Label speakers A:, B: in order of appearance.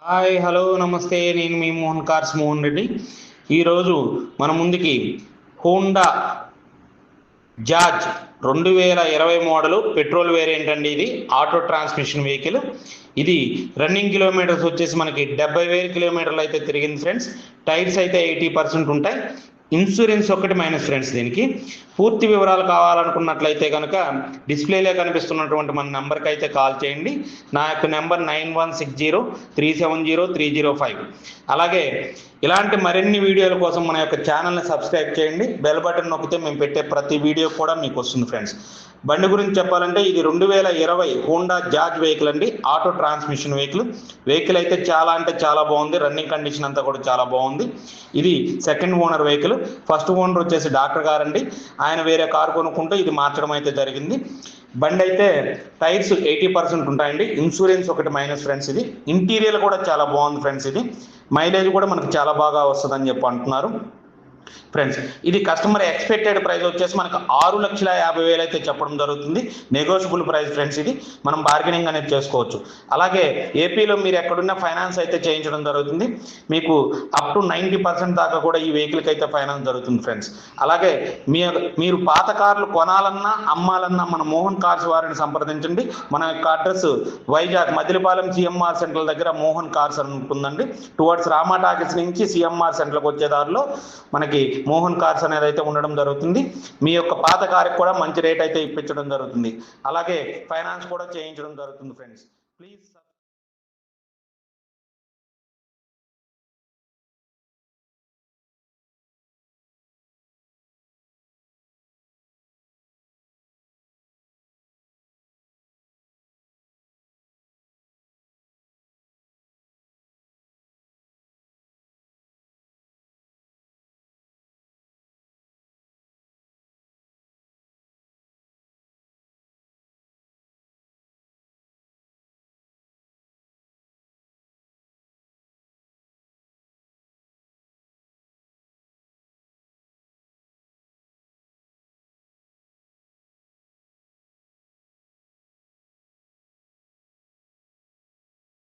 A: Hi hello నమస్తే, నేను మీ Mohan cars Mohan Reddy. ఈరోజు మన ముందుకి Honda jazz 2020 model petrol variant అండి. ఇది ఆటో ట్రాన్స్మిషన్ వెహికల్. ఇది రన్నింగ్ కిలోమీటర్స్ వచ్చేసి మనకి 70,000 కిలోమీటర్లు అయితే తిరిగింది ఫ్రెండ్స్. టైర్స్ అయితే 80% ఉంటాయి. ఇన్సూరెన్స్ ఒకటి మైనస్ ఫ్రెండ్స్. దీనికి పూర్తి వివరాలు కావాలనుకున్నట్లయితే కనుక డిస్ప్లేలో కనిపిస్తున్నటువంటి మన నెంబర్కి అయితే కాల్ చేయండి. నా యొక్క నెంబర్ 9160370305. అలాగే ఇలాంటి మరిన్ని వీడియోల కోసం మన యొక్క ఛానల్ని సబ్స్క్రైబ్ చేయండి. బెల్ బటన్ నొక్కితే మేము పెట్టే ప్రతి వీడియో కూడా మీకు వస్తుంది ఫ్రెండ్స్. బండి గురించి చెప్పాలంటే ఇది 2020 హోండా జాజ్ వెహికల్ అండి. ఆటో ట్రాన్స్మిషన్ వెహికల్ అయితే చాలా అంటే చాలా బాగుంది. రన్నింగ్ కండిషన్ అంతా కూడా చాలా బాగుంది. ఇది second owner vehicle. First owner వచ్చేసి డాక్టర్ గారండి. ఆయన వేరే కారు కొనుక్కుంటూ ఇది మార్చడం అయితే జరిగింది. బండి అయితే టైర్స్ 80% ఉంటాయండి. ఇన్సూరెన్స్ ఒకటి మైనస్ ఫ్రెండ్స్. ఇది ఇంటీరియర్ కూడా చాలా బాగుంది ఫ్రెండ్స్. ఇది మైలేజ్ కూడా మనకు చాలా బాగా వస్తుందని చెప్పి అంటున్నారు ఫ్రెండ్స్. ఇది కస్టమర్ ఎక్స్పెక్టెడ్ ప్రైస్ వచ్చేసి మనకు 6,50,000 అయితే చెప్పడం జరుగుతుంది. Negotiable price friends. ఇది మనం బార్గెనింగ్ అనేది చేసుకోవచ్చు. అలాగే ఏపీలో మీరు ఎక్కడున్న ఫైనాన్స్ అయితే చేయించడం జరుగుతుంది. మీకు అప్ టు 90% దాకా కూడా ఈ వెహికల్కి అయితే ఫైనాన్స్ జరుగుతుంది ఫ్రెండ్స్. అలాగే మీరు పాత కార్లు కొనాలన్నా అమ్మాలన్నా మన మోహన్ కార్స్ వారిని సంప్రదించండి. మన యొక్క అడ్రస్ వైజాగ్ మదిలిపాలెం సిఎంఆర్ సెంటర్ దగ్గర మోహన్ కార్స్ అని ఉంటుందండి. టువర్డ్స్ రామా టాకీస్ నుంచి సిఎంఆర్ సెంటర్కి వచ్చే దారిలో మనకి మోహన్ కార్స్ అనేది అయితే ఉండడం జరుగుతుంది. మీ యొక్క పాత కారుకి కూడా మంచి రేట్ అయితే ఇప్పించడం జరుగుతుంది. అలాగే ఫైనాన్స్ కూడా చేయించడం జరుగుతుంది ఫ్రెండ్స్. ప్లీజ్